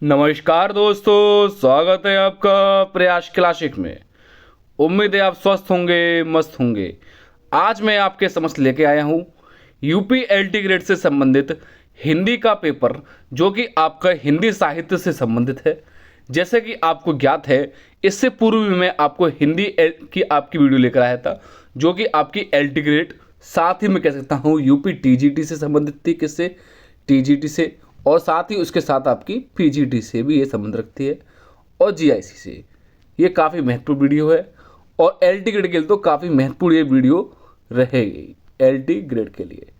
नमस्कार दोस्तों, स्वागत है आपका प्रयास क्लासिक में। उम्मीद है आप स्वस्थ होंगे, मस्त होंगे। आज मैं आपके समक्ष लेके आया हूँ यूपी एलटी ग्रेड से संबंधित हिंदी का पेपर, जो कि आपका हिंदी साहित्य से संबंधित है। जैसे कि आपको ज्ञात है, इससे पूर्व भी मैं आपको हिंदी की आपकी वीडियो लेकर आया था, जो कि आपकी एलटी ग्रेड, साथ ही मैं कह सकता हूँ यूपी टीजीटी से संबंधित थी। किससे? टीजीटी से। और साथ ही उसके साथ आपकी पीजीटी से भी ये संबंध रखती है, और जीआईसी से। ये काफ़ी महत्वपूर्ण वीडियो है, और एलटी ग्रेड के लिए तो काफ़ी महत्वपूर्ण ये वीडियो रहेगी, एलटी ग्रेड के लिए।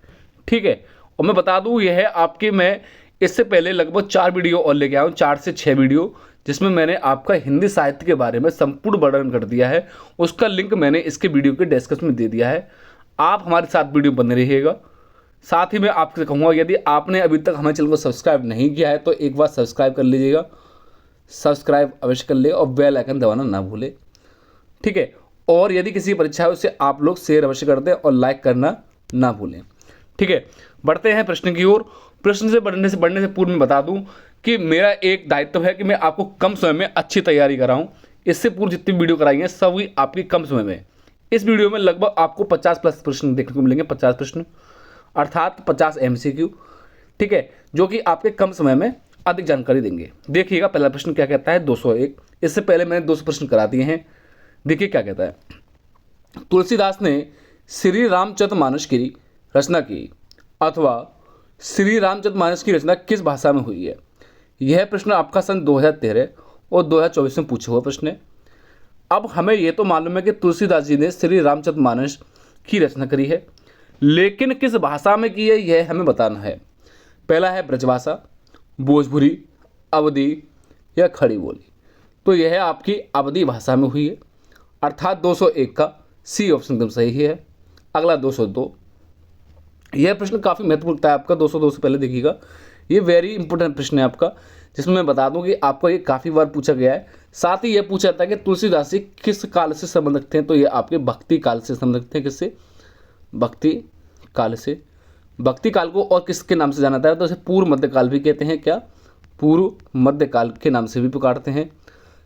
ठीक है। और मैं बता दूं, यह है आपके, मैं इससे पहले लगभग 4 वीडियो और लेके आया हूँ, 4 से 6 वीडियो, जिसमें मैंने आपका हिंदी साहित्य के बारे में संपूर्ण वर्णन कर दिया है। उसका लिंक मैंने इसके वीडियो के डिस्क्रिप्शन में दे दिया है। आप हमारे साथ वीडियो बने रहिएगा। साथ ही मैं आपसे कहूँगा, यदि आपने अभी तक हमारे चैनल को सब्सक्राइब नहीं किया है तो एक बार सब्सक्राइब कर लीजिएगा। सब्सक्राइब अवश्य कर ले और बेल आइकन दबाना ना भूले। ठीक है। और यदि किसी परीक्षा है उसे आप लोग शेयर अवश्य कर दें और लाइक करना ना भूलें। ठीक है। बढ़ते हैं प्रश्न की ओर। प्रश्न से बढ़ने से पूर्व मैं बता दूं कि मेरा एक दायित्व है कि मैं आपको कम समय में अच्छी तैयारी कराऊं। इससे पूर्व जितनी वीडियो कराई हैं सभी आपकी कम समय में। इस वीडियो में लगभग आपको 50+ प्रश्न देखने को मिलेंगे, 50 प्रश्न, अर्थात 50 एमसीक्यू। ठीक है, जो कि आपके कम समय में अधिक जानकारी देंगे। देखिएगा पहला प्रश्न क्या कहता है, 201। इससे पहले मैंने 200 प्रश्न करा दिए हैं। देखिए क्या कहता है। तुलसीदास ने श्री रामचरितमानस की रचना की, अथवा श्री रामचरितमानस की रचना किस भाषा में हुई है? यह प्रश्न आपका सन 2013 और 2024 में पूछा हुआ प्रश्न है। अब हमें यह तो मालूम है कि तुलसीदास जी ने श्री रामचरितमानस की रचना करी है, लेकिन किस भाषा में की है यह हमें बताना है। पहला है ब्रजभाषा, भोजपुरी, अवधी या खड़ी बोली। तो यह आपकी अवधी भाषा में हुई है, अर्थात 201 का सी ऑप्शन एकदम सही है। अगला 202। यह प्रश्न काफ़ी महत्वपूर्ण है आपका। 202 से पहले देखिएगा, ये वेरी इंपॉर्टेंट प्रश्न है आपका, जिसमें मैं बता दूं कि आपको ये काफ़ी बार पूछा गया है। साथ ही यह पूछा जाता है कि तुलसीदास जी किस काल से संबंध रखते हैं, तो ये आपके भक्ति काल से संबंध रखते हैं। किससे? भक्ति काल से। भक्ति काल को और किसके नाम से जाना जाता है? तो इसे पूर्व मध्यकाल भी कहते हैं। क्या? पूर्व मध्यकाल के नाम से भी पुकारते हैं।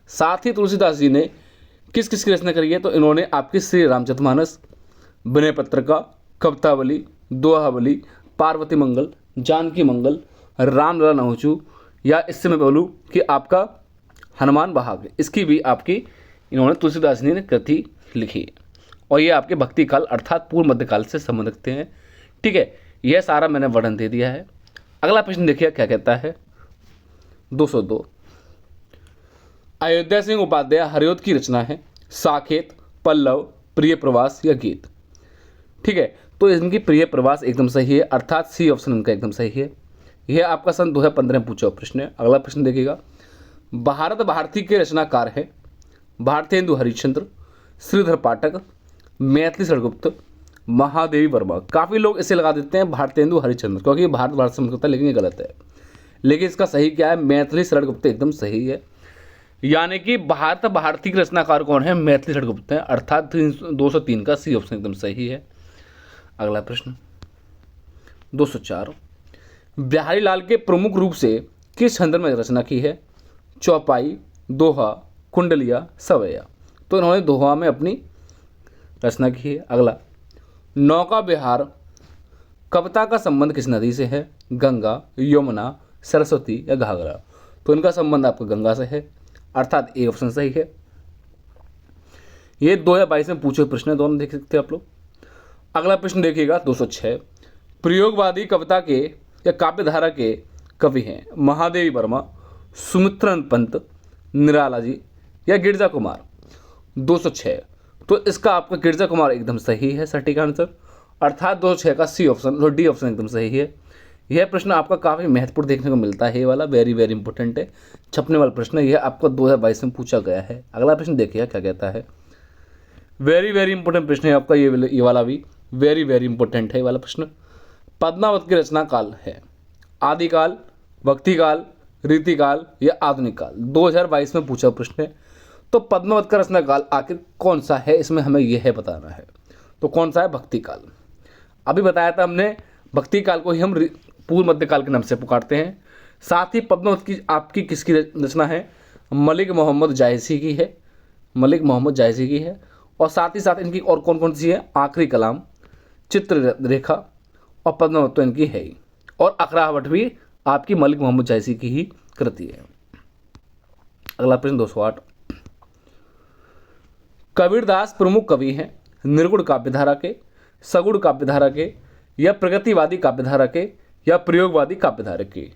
साथ ही तुलसीदास जी ने किस किस की रचना करी है? तो इन्होंने आपकी श्री रामचरितमानस, विनय पत्रिका, कवितावली, दोहावली, पार्वती मंगल, जानकी मंगल, रामलला नहुचू, या इससे मैं बोलूँ कि आपका हनुमान बहाग, इसकी भी आपकी इन्होंने तुलसीदास जी ने कृति लिखी है। और ये आपके भक्ति काल अर्थात पूर्व मध्यकाल से संबंध रखते हैं। ठीक है, यह सारा मैंने वर्णन दे दिया है। अगला प्रश्न देखिए क्या कहता है। 202। अयोध्या सिंह उपाध्याय हरिऔध की रचना है साकेत, पल्लव, प्रिय प्रवास या गीत। ठीक है, तो इनकी प्रिय प्रवास एकदम सही है, अर्थात सी ऑप्शन इनका एकदम सही है। यह आपका सन 2015 में पूछा हुआ प्रश्न है। अगला प्रश्न देखिएगा। भारत भारती के रचनाकार है भारतेंदु हरिश्चंद्र, श्रीधर पाठक, मैथिली शरणगुप्त, महादेवी वर्मा। काफ़ी लोग इसे लगा देते हैं भारतेंदु हरिश्चंद्र, क्योंकि भारत भारत से होता है, लेकिन ये गलत है। लेकिन इसका सही क्या है? मैथिली शरणगुप्त एकदम सही है। यानी कि भारत भारती के रचनाकार कौन है? मैथिली शरणगुप्त है, अर्थात 203 का सी ऑप्शन एकदम सही है। अगला प्रश्न 204। बिहारी लाल के प्रमुख रूप से किस छंद में रचना की है? चौपाई, दोहा, कुंडलिया, सवैया। तो इन्होंने दोहा में अपनी रचना की है। अगला, नौका विहार कविता का संबंध किस नदी से है? गंगा, यमुना, सरस्वती या घाघरा। तो इनका संबंध आपका गंगा से है, अर्थात ए ऑप्शन सही है। ये 2022 में पूछे प्रश्न है, दोनों देख सकते हैं आप लोग। अगला प्रश्न देखिएगा 206। प्रयोगवादी कविता के या काव्यधारा के कवि हैं महादेवी वर्मा, सुमित्रन पंत, निराला जी या गिरजा कुमार। 206। तो इसका आपका गिरजा कुमार एकदम सही है, सटीक आंसर, अर्थात 206 का सी ऑप्शन और डी ऑप्शन एकदम सही है। यह प्रश्न आपका काफ़ी महत्वपूर्ण देखने को मिलता है, ये वाला वेरी वेरी इंपॉर्टेंट है, छपने वाला प्रश्न है। यह आपका 2022 में पूछा गया है। अगला प्रश्न देखिए क्या कहता है। वेरी वेरी इंपॉर्टेंट प्रश्न है आपका, ये वाला भी वेरी वेरी इंपॉर्टेंट है ये वाला प्रश्न। पद्मावत की रचना काल है आदिकाल, भक्तिकाल, रीतिकाल या आधुनिक काल। 2022 में पूछा प्रश्न है। तो पद्मावत का रचना काल आखिर कौन सा है, इसमें हमें यह बताना है। तो कौन सा है? भक्ति काल। अभी बताया था हमने, भक्ति काल को ही हम पूर्व मध्यकाल के नाम से पुकारते हैं। साथ ही पद्मावत की आपकी किसकी रचना है? मलिक मोहम्मद जायसी की है, मलिक मोहम्मद जायसी की है। और साथ ही साथ इनकी और कौन कौन सी है? आखिरी कलाम, चित्र रेखा और पद्मावत तो इनकी है ही। और अकराहवट भी आपकी मलिक मोहम्मद जायसी की ही कृति है। अगला प्रश्न 208, कबीरदास प्रमुख कवि हैं निर्गुण काव्यधारा के, सगुण काव्यधारा के, या प्रगतिवादी काव्यधारा के, या प्रयोगवादी काव्यधारा के?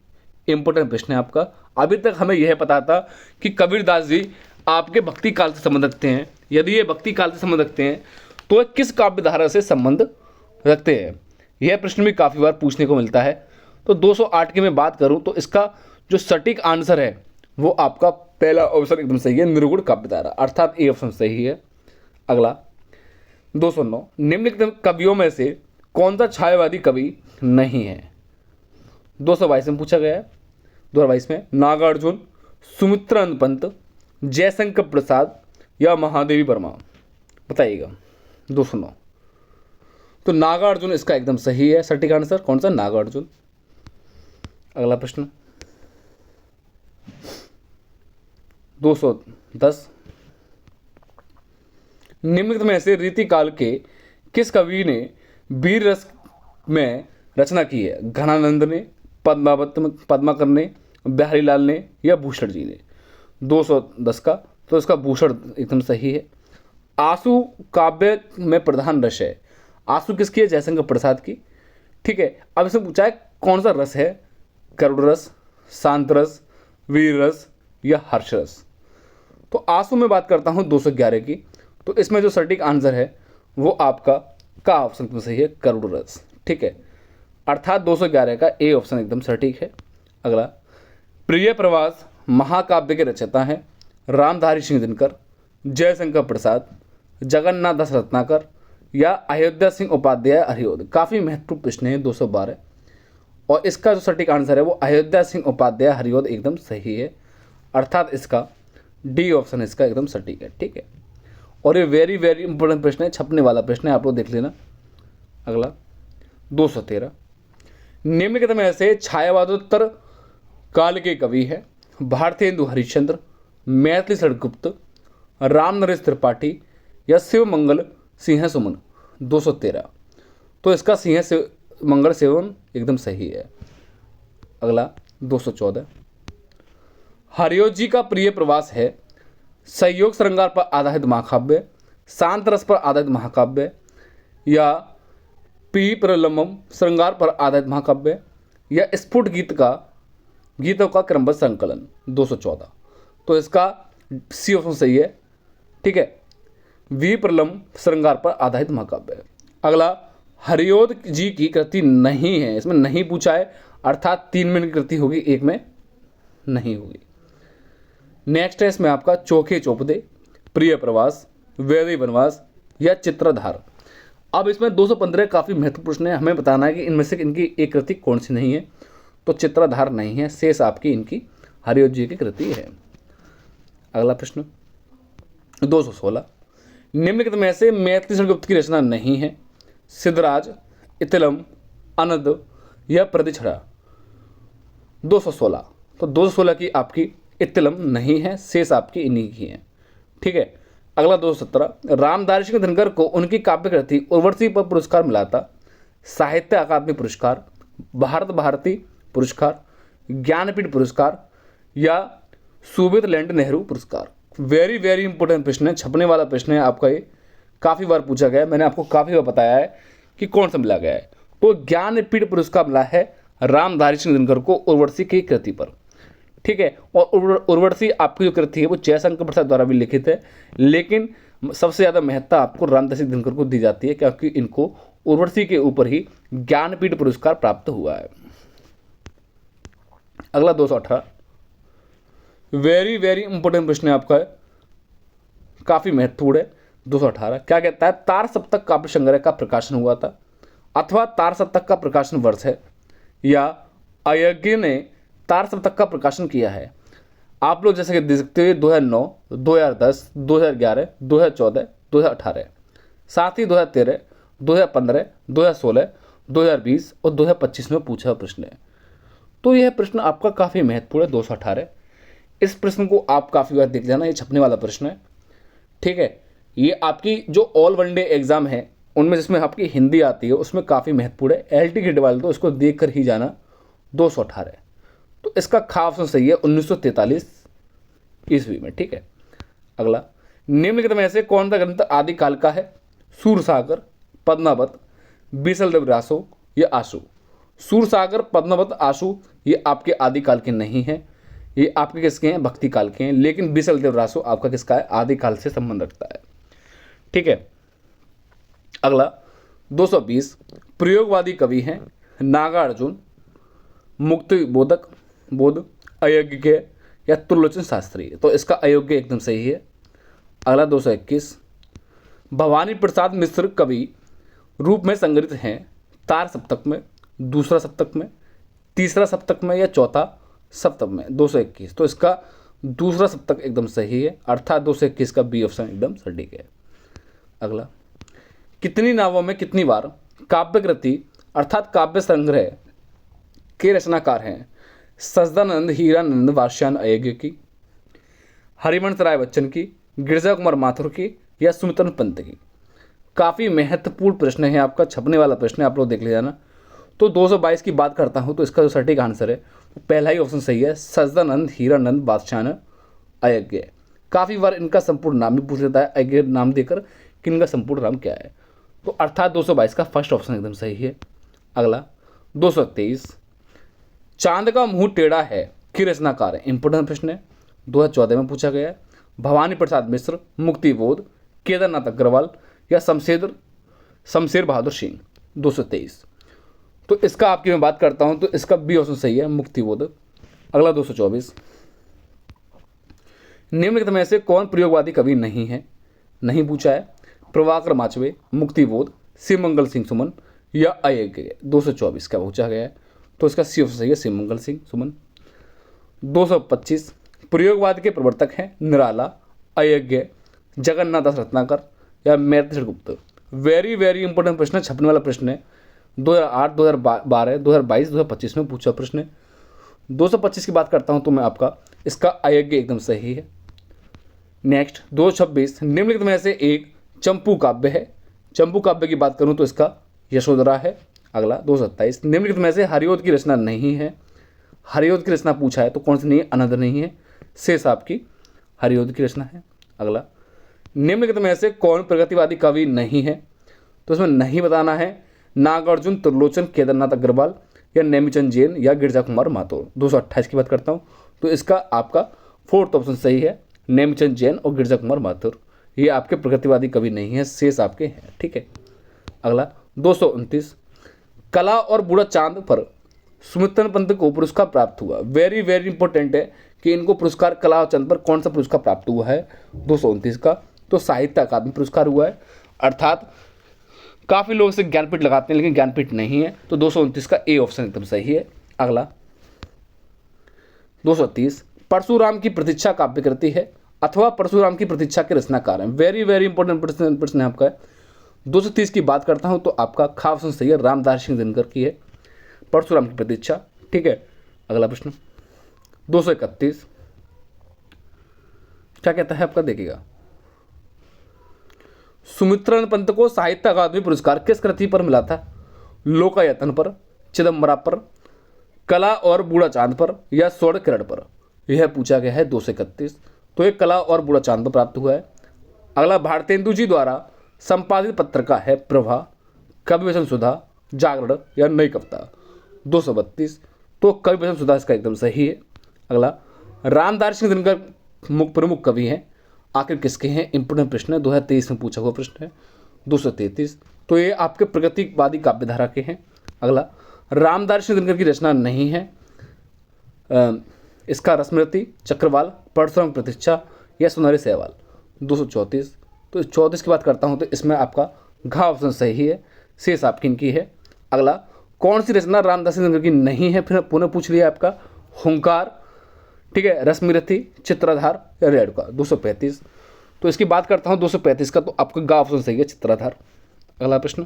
इंपॉर्टेंट प्रश्न है आपका। अभी तक हमें यह पता था कि कबीरदास जी आपके भक्ति काल से संबंध रखते हैं। यदि ये भक्ति काल से संबंध रखते हैं तो ये किस काव्यधारा से संबंध रखते हैं? यह प्रश्न भी काफ़ी बार पूछने को मिलता है। तो 208 की मैं बात करूं तो इसका जो सटीक आंसर है वो आपका पहला ऑप्शन एकदम सही है, निर्गुण काव्यधारा, अर्थात ए ऑप्शन सही है। अगला 209, निम्नलिखित कवियों में से कौन सा छायावादी कवि नहीं है? 222 में पूछा गया है। 2022 में नागार्जुन, सुमित्रानंद पंत, जयशंकर प्रसाद या महादेवी वर्मा? बताइएगा। 209, तो नागार्जुन इसका एकदम सही है सटीक आंसर। कौन सा? नागार्जुन। अगला प्रश्न 210, निम्नलिखित में से रीतिकाल के किस कवि ने वीर रस में रचना की है? घनानंद ने, पद्माकर ने, बिहारी लाल ने, या भूषण जी ने? 210 का तो इसका भूषण एकदम सही है। आंसू काव्य में प्रधान रस है। आंसू किसकी है? जयशंकर प्रसाद की। ठीक है, अब इसमें पूछा है कौन सा रस है? करुण रस, शांत रस, वीर रस, या हर्ष रस? तो आंसू में बात करता हूँ 211 की, तो इसमें जो सटीक आंसर है वो आपका का ऑप्शन एकदम सही है, करुण रस। ठीक है, अर्थात 211 का ए ऑप्शन एकदम सटीक है। अगला, प्रिय प्रवास महाकाव्य के रचयिता हैं रामधारी सिंह दिनकर, जयशंकर प्रसाद, जगन्नाथ दास रत्नाकर, या अयोध्या सिंह उपाध्याय हरिओद? काफ़ी महत्वपूर्ण प्रश्न है 212, और इसका जो सटीक आंसर है वो अयोध्या सिंह उपाध्याय हरिओद एकदम सही है, अर्थात इसका डी ऑप्शन इसका एकदम सटीक है। ठीक है, और ये वेरी वेरी इंपॉर्टेंट प्रश्न है, छपने वाला प्रश्न है, आप लोग देख लेना। अगला 213, निम्नलिखित में से छायावादोत्तर काल के कवि है भारतेंदु हरिश्चंद्र, मैथिली शरदगुप्त, राम नरेश त्रिपाठी, या शिव मंगल सिंह सुमन? 213, तो इसका सिंह मंगल सेवन एकदम सही है। अगला 214, हरिओद जी का प्रिय प्रवास है संयोग श्रृंगार पर आधारित महाकाव्य, शांत रस पर आधारित महाकाव्य, या पी प्रलम्बम श्रृंगार पर आधारित महाकाव्य, या स्फुट गीतों का क्रमबद्ध संकलन? 214, तो इसका सी ऑप्शन सही है। ठीक है, वी प्रलम्ब श्रृंगार पर आधारित महाकाव्य। अगला, हरिओद जी की कृति नहीं है, इसमें नहीं पूछा है, अर्थात 3 में कृति होगी, 1 में नहीं होगी। नेक्स्ट है इसमें आपका चोखे चौपदे, प्रिय प्रवास, वैदेही वनवास, या चित्रधार? अब इसमें 215 काफ़ी महत्वपूर्ण प्रश्न है, हमें बताना है कि इनमें से इनकी एक कृति कौन सी नहीं है। तो चित्रधार नहीं है, शेष आपकी इनकी हरिओद जी की कृति है। अगला प्रश्न 216, निम्नलिखित में से मैथिली शरदगुप्त की रचना नहीं है? सिद्धराज, इतिलम, अनद, या प्रतिछड़ा? 216, तो 216 की आपकी इतिलम नहीं है, शेष आपकी इन्हीं की है। ठीक है, अगला 217, रामधारी सिंह दिनकर को उनकी काव्य कृति उर्वशी पर पुरस्कार मिला था? साहित्य अकादमी पुरस्कार, भारत भारती पुरस्कार, ज्ञानपीठ पुरस्कार, या सुविधलैंड नेहरू पुरस्कार? वेरी वेरी इंपॉर्टेंट प्रश्न है, छपने वाला प्रश्न है आपका, ये काफ़ी बार पूछा गया है, मैंने आपको काफ़ी बार बताया है कि कौन सा मिला गया है। तो ज्ञानपीठ पुरस्कार मिला है रामधारी सिंह दिनकर को उर्वशी की कृति पर। ठीक है, और उर्वशी आपकी जो कृति है वो जयशंकर प्रसाद द्वारा भी लिखित है, लेकिन सबसे ज़्यादा महत्ता आपको रामधारी सिंह दिनकर को दी जाती है, क्योंकि इनको उर्वशी के ऊपर ही ज्ञानपीठ पुरस्कार प्राप्त हुआ है। अगला 218, वेरी वेरी इंपॉर्टेंट प्रश्न है आपका, काफ़ी महत्वपूर्ण है। 218 क्या कहता है? तार सप्तक काव्य संग्रह का प्रकाशन हुआ था, अथवा तार सप्तक का प्रकाशन वर्ष है, या अयज्ञ ने तार सप्तक का प्रकाशन किया है? आप लोग जैसे कि देख सकते हो 2009, 2010, 2011, 2014, 2018, साथ ही 2013, 2015, 2016, 2020 और 2025 में पूछा प्रश्न है। तो यह प्रश्न आपका काफ़ी महत्वपूर्ण है 218। इस प्रश्न को आप काफ़ी बार देख जाना, ये छपने वाला प्रश्न है, ठीक है। ये आपकी जो ऑल वनडे एग्जाम है उनमें जिसमें आपकी हिंदी आती है उसमें काफ़ी महत्वपूर्ण है। एल टी ग्रेड वाले तो इसको देख कर ही जाना 218। तो इसका खा ऑप्शन सही है 1943 ईस्वी में, ठीक है। अगला, निम्नलिखित में से कौन सा ग्रंथ आदिकाल का है? सूरसागर, पद्मावत, बीसलदेव रासो या आशु। सूरसागर, पद्मावत, आशु ये आपके आदिकाल के नहीं हैं, ये आपके किसके हैं? भक्ति काल के हैं। लेकिन बीसलदेव रासो आपका किसका है? आदिकाल से संबंध रखता है, ठीक है। अगला 220, प्रयोगवादी कवि हैं नागार्जुन, मुक्ति बोधक बोध, अयोग्य या त्रिलोचन शास्त्री। तो इसका अयोग्य एकदम सही है। अगला 221, भवानी प्रसाद मिश्र कवि रूप में संग्रहित हैं तार सप्तक में, दूसरा सप्तक में, तीसरा सप्तक में या चौथा सप्तक में। 221, तो इसका दूसरा सप्तक एकदम सही है, अर्थात 221 का बी ऑप्शन एकदम सटीक है। अगला, कितनी नावों में कितनी बार काव्य कृति अर्थात काव्य संग्रह के रचनाकार हैं? सच्चिदानंद, हीरानंद, वात्स्यायन अय्यर की, हरिवंश राय बच्चन की, गिरजा कुमार माथुर की या सुमित्रन पंत की। काफ़ी महत्वपूर्ण प्रश्न है, आपका छपने वाला प्रश्न है, आप लोग देख ले जाना। तो 222 की बात करता हूँ तो इसका जो सटीक आंसर है वो पहला ही ऑप्शन सही है, सच्चिदानंद, हीरानंद, वात्स्यायन अय्यर। काफ़ी बार इनका संपूर्ण नाम भी पूछ लेता है अय्यर नाम देकर कि इनका संपूर्ण नाम क्या है, तो अर्थात 222 का फर्स्ट ऑप्शन एकदम सही है। अगला 223, चांद का मुंह टेढ़ा है की रचनाकार है? इंपोर्टेंट प्रश्न है, 2014 में पूछा गया है। भवानी प्रसाद मिश्र, मुक्ति बोध, केदारनाथ अग्रवाल या शमशेर बहादुर सिंह। 223, तो इसका आपकी मैं बात करता हूं तो इसका बी ऑप्शन सही है, मुक्ति बोध। अगला 224, निम्नलिखित में से कौन प्रयोगवादी कवि नहीं है? नहीं पूछा है, प्रभाकर माचवे, मुक्ति बोध, शिवमंगल सिंह सुमन या अय्यर। 224 का पूछा गया है तो इसका सी ऑप्शन सही है, शिवमंगल सिंह सुमन। 225, प्रयोगवाद के प्रवर्तक हैं निराला, अय्यर, जगन्नाथ दास रत्नाकर या मैत्रेय गुप्त। वेरी वेरी इंपॉर्टेंट प्रश्न है, छपने वाला प्रश्न है, 2008, 2012, 2022, 2025 में पूछा प्रश्न है। 225 की बात करता हूं तो मैं आपका इसका अय्यर एकदम सही है। नेक्स्ट 226, निम्नलिखित में से एक चंपू काव्य है। चंपू काव्य की बात करूं तो इसका यशोधरा है। अगला 227, निम्नलिखित में से हरिओद की रचना नहीं है। हरिओद की रचना पूछा है तो कौन सी नहीं है? अनंत नहीं है, शेष आपकी हरिओद की रचना है। अगला, निम्नलिखित में से कौन प्रगतिवादी कवि नहीं है? तो इसमें नहीं बताना है, नागार्जुन, त्रिलोचन, केदारनाथ अग्रवाल या नेमिचंद जैन या गिरजा कुमार माथुर। 228 की बात करता हूँ तो इसका आपका फोर्थ ऑप्शन सही है, नेमिचंद जैन और गिरजा कुमार माथुर। ये आपके प्रगतिवादी कवि नहीं है, शेष आपके हैं, ठीक है। अगला 229, कला और बूढ़ा चांद पर सुमित्रन पंत को पुरस्कार प्राप्त हुआ। वेरी वेरी इंपॉर्टेंट है कि इनको पुरस्कार कला और चांद पर कौन सा पुरस्कार प्राप्त हुआ है? 229 का तो साहित्य अकादमी पुरस्कार हुआ है, अर्थात काफ़ी लोग इसे ज्ञानपीठ लगाते हैं लेकिन ज्ञानपीठ नहीं है, तो 229 का ए ऑप्शन एकदम सही है। अगला 230, परशुराम की प्रतीक्षा काव्य कृति है अथवा परशुराम की प्रतीक्षा के रचनाकार हैं। वेरी वेरी इंपॉर्टेंट प्रश्न है आपका। 230 की बात करता हूं तो आपका खा ऑप्शन सही है, रामदास सिंह दिनकर की है परशुराम की प्रतीक्षा, ठीक है। अगला प्रश्न 231, क्या कहता है आपका, देखिएगा, सुमित्रन पंत को साहित्य अकादमी पुरस्कार किस कृति पर मिला था? लोकायतन पर, चिदम्बरा पर, कला और बूढ़ा चांद पर या स्वर्ण किरण पर? यह पूछा गया है 231, तो एक कला और बूढ़ा चांद पर प्राप्त हुआ है। अगला, भारतेंदु जी द्वारा संपादित पत्रिका है प्रभा, कवि वचन सुधा, जागरण या नई कविता। 232, तो कवि वचन सुधा इसका एकदम सही है। अगला, रामदास सिंह दिनकर प्रमुख कवि हैं, आखिर किसके हैं? इंपोर्टेंट प्रश्न है, 2023 में पूछा हुआ प्रश्न है। 233, तो ये आपके प्रगतिवादी काव्यधारा के हैं। अगला, रामदास सिंह दिनकर की रचना नहीं है, इसका रसमृति, चक्रवाल, परशुराम प्रतीक्षा या सुनहरे सहवाल। 234, तो 34 की बात करता हूँ तो इसमें आपका घा ऑप्शन सही है, शेष आपकी इनकी है। अगला, कौन सी रचना रामदास सिंह दिनकर की नहीं है? फिर पुनः पूछ लिया आपका हुंकार, ठीक है, रश्मिरथी, चित्राधार या रेणुका। 235, तो इसकी बात करता हूँ 235 का, तो आपका गा ऑप्शन सही है, चित्राधार। अगला प्रश्न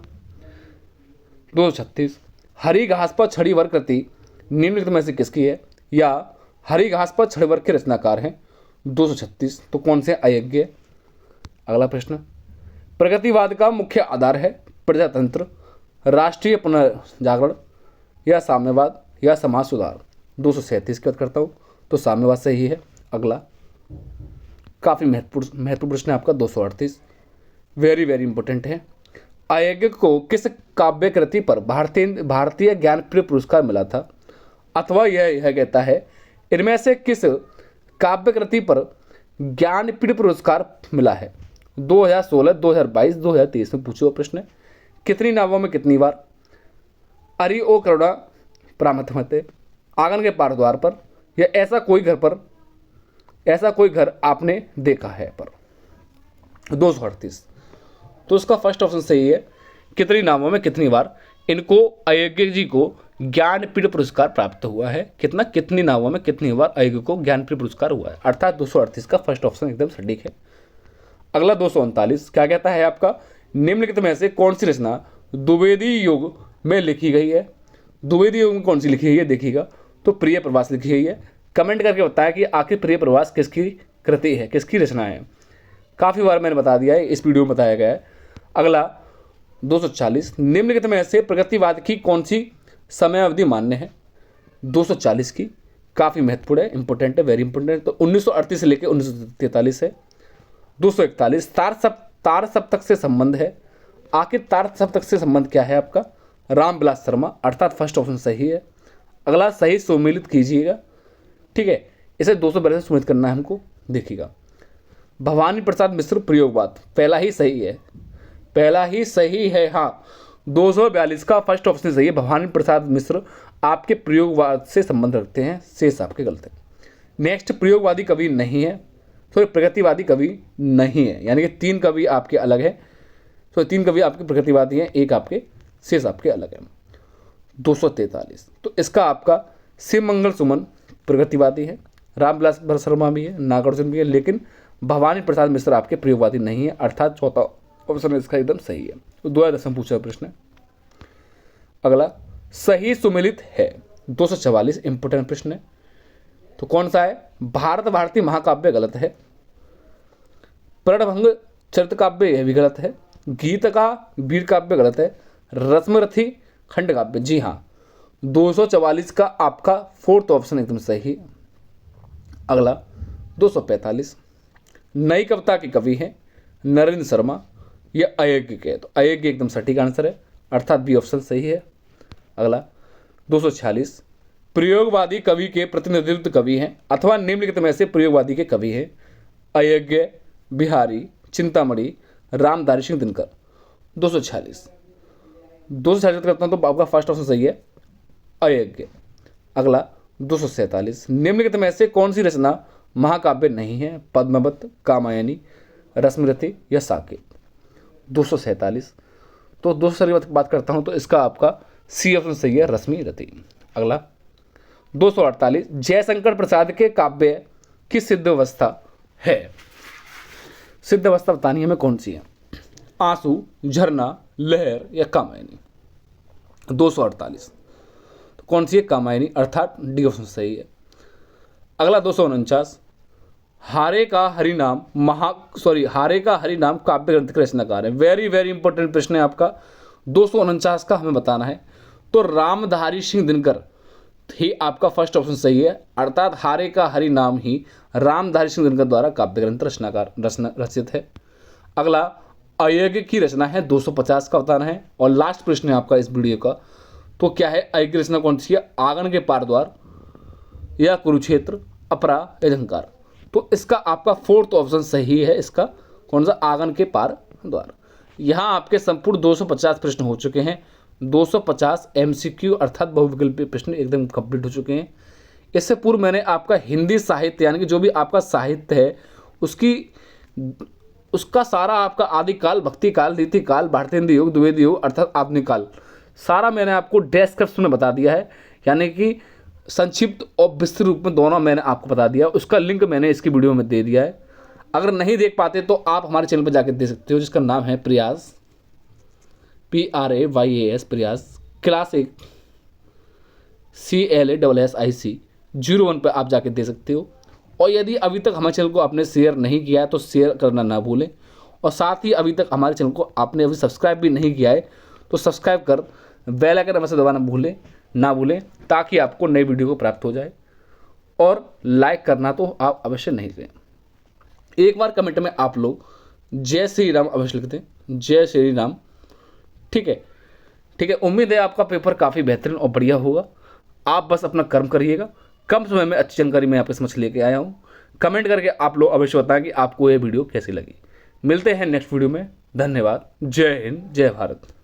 236, हरी घास पर छड़ी वर कृति निम्नलिखित में से किसकी है? या हरी घास पर छड़े वर्ग के रचनाकार हैं 236, तो कौन से अयज्ञ? अगला प्रश्न, प्रगतिवाद का मुख्य आधार है प्रजातंत्र, राष्ट्रीय पुनर्जागरण या साम्यवाद या समाज सुधार? 237 की बात करता हूँ तो साम्यवाद सही है। अगला काफ़ी महत्वपूर्ण प्रश्न है आपका 238, वेरी वेरी इंपॉर्टेंट है। अयज्ञ को किस काव्य कृति पर भारतीय ज्ञानपीठ पुरस्कार मिला था? अथवा यह कहता है इनमें से किस काव्य कृति पर ज्ञानपीठ पुरस्कार मिला है? 2016, 2022, 2023 में पूछे हुआ प्रश्न है। कितनी नावों में कितनी बार? अरि ओ करुणा प्रामथमते, आंगन के पार द्वार पर, या ऐसा कोई घर आपने देखा है पर? 238, तो इसका फर्स्ट ऑप्शन सही है। कितनी नावों में कितनी बार इनको अयज्ञ जी को ज्ञानपीठ पुरस्कार प्राप्त हुआ है? कितनी नावों में कितनी बार अयज्ञ को ज्ञानपीठ पुरस्कार हुआ है, अर्थात 238 का फर्स्ट ऑप्शन एकदम सटीक है। अगला 239 क्या कहता है आपका? निम्नलिखित में से कौन सी रचना द्विवेदी युग में लिखी गई है? द्विवेदी युग में कौन सी लिखी गई है देखिएगा, तो प्रिय प्रवास लिखी गई है। कमेंट करके बताया कि आखिर प्रिय प्रवास किसकी कृति है, किसकी रचना है? काफ़ी बार मैंने बता दिया है, इस वीडियो में बताया गया है। अगला 240, निम्नलिखित में से प्रगतिवाद की कौन सी समय अवधि मान्य है? 240 की काफ़ी महत्वपूर्ण है, इंपॉर्टेंट है, वेरी इंपॉर्टेंट है। तो 1938 से लेकर 1943 है। 241, तार सप्तक से संबंध है। आखिर तार सप्तक से संबंध क्या है आपका? रामविलास शर्मा, अर्थात फर्स्ट ऑप्शन सही है। अगला सही सुमेलित कीजिएगा, ठीक है, इसे 242 से सुमेलित करना है हमको। देखिएगा, भवानी प्रसाद मिश्र प्रयोगवाद, पहला ही सही है। हाँ, 242 का फर्स्ट ऑप्शन सही है। भवानी प्रसाद मिश्र आपके प्रयोगवाद से संबंध रखते हैं, शेष आपके गलत है। नेक्स्ट, प्रयोगवादी कवि नहीं है, तो प्रगतिवादी कवि नहीं है, यानी कि 3 कवि आपके अलग है। तो 3 कवि आपके प्रगतिवादी हैं, एक आपके शेष आपके अलग है। 243, तो इसका आपका शिव मंगल सुमन प्रगतिवादी है, रामविलास शर्मा भी है, नागार्जुन भी है, लेकिन भवानी प्रसाद मिश्र आपके प्रयोगवादी नहीं है, अर्थात चौथा ऑप्शन इसका एकदम सही है। तो 2010 पूछा प्रश्न। अगला सही सुमेलित है 244, इंपोर्टेंट प्रश्न है। तो कौन सा है? भारत भारती महाकाव्य गलत है, प्रणभंग चरित काव्य यह भी गलत है, गीत का वीर काव्य गलत है, रश्मरथी खंड काव्य, जी हाँ 244 का आपका फोर्थ ऑप्शन एकदम सही है। अगला 245, नई कविता के कवि हैं नरेंद्र शर्मा, यह अयज्ञ के, तो अयज्ञ एकदम सटीक आंसर है, अर्थात बी ऑप्शन सही है। अगला 246, प्रयोगवादी कवि के प्रतिनिधित्व कवि हैं अथवा निम्नलिखित में से प्रयोगवादी के कवि हैं अयज्ञ, बिहारी, चिंतामणि, रामधारी सिंह दिनकर। 246 करता हूँ तो आपका फर्स्ट ऑप्शन सही है, अयज्ञ। अगला 247, निम्नलिखित में से कौन सी रचना महाकाव्य नहीं है? पद्मावत, कामायनी, रश्मिरथी या साकेत? 247, तो 247 की बात करता हूँ तो इसका आपका सी ऑप्शन सही है, रश्मिरथी। अगला 248, जयशंकर प्रसाद के काव्य की सिद्ध अवस्था है? सिद्ध अवस्था बतानी हमें कौन सी है? आंसू, झरना, लहर या कामायनी? 248, तो कौन सी है? कामायनी, अर्थात डी ऑप्शन सही है। अगला 249, हारे का हरि नाम काव्य ग्रंथ के रचनाकार है। वेरी वेरी इंपॉर्टेंट प्रश्न है आपका, 249 का हमें बताना है। तो रामधारी सिंह दिनकर ही आपका फर्स्ट ऑप्शन सही है, अर्थात हारे का हरि नाम ही रामधारी सिंह दिनकर द्वारा काव्य ग्रंथ रचित है। अगला अयज्ञ की रचना है 250 का बताना है। और लास्ट प्रश्न है आपका इस वीडियो का, तो क्या है? अयज्ञ रचना कौन सी है? आंगन के पार द्वार या कुरुक्षेत्र, अपरा या झंकार? तो इसका आपका फोर्थ ऑप्शन सही है, इसका कौन सा? आंगन के पार द्वार। यहाँ आपके संपूर्ण 250 प्रश्न हो चुके हैं। 250 MCQ अर्थात बहुविकल्पीय प्रश्न एकदम कंप्लीट हो चुके हैं। इससे पूर्व मैंने आपका हिंदी साहित्य यानी कि जो भी आपका साहित्य है उसका सारा आपका आदिकाल, भक्ति काल, रीति काल, भारतीय हिंदी युग, द्विवेदी युग अर्थात आधुनिक काल, सारा मैंने आपको डिस्क्रिप्शन में बता दिया है, यानी कि संक्षिप्त और विस्तृत रूप में दोनों मैंने आपको बता दिया। उसका लिंक मैंने इसकी वीडियो में दे दिया है। अगर नहीं देख पाते तो आप हमारे चैनल पर जाकर देख सकते हो, जिसका नाम है प्रयास, PRAYAS, प्रयास क्लास 1 CLASSIC01 पर आप जाके दे सकते हो। और यदि अभी तक हमारे चैनल को आपने शेयर नहीं किया है तो शेयर करना ना भूलें, और साथ ही अभी तक हमारे चैनल को आपने अभी सब्सक्राइब भी नहीं किया है तो सब्सक्राइब कर बेल आइकन अवश्य दबाना ना भूलें ताकि आपको नई वीडियो को प्राप्त हो जाए। और लाइक करना तो आप अवश्य नहीं करें। एक बार कमेंट में आप लोग जय श्री राम अवश्य लिखते हैं, जय श्री राम। ठीक है, ठीक है। उम्मीद है आपका पेपर काफ़ी बेहतरीन और बढ़िया होगा। आप बस अपना कर्म करिएगा। कम समय में अच्छी जानकारी मैं आपके समक्ष लेके आया हूँ। कमेंट करके आप लोग अवश्य बताएं कि आपको ये वीडियो कैसी लगी। मिलते हैं नेक्स्ट वीडियो में। धन्यवाद। जय हिंद, जय भारत।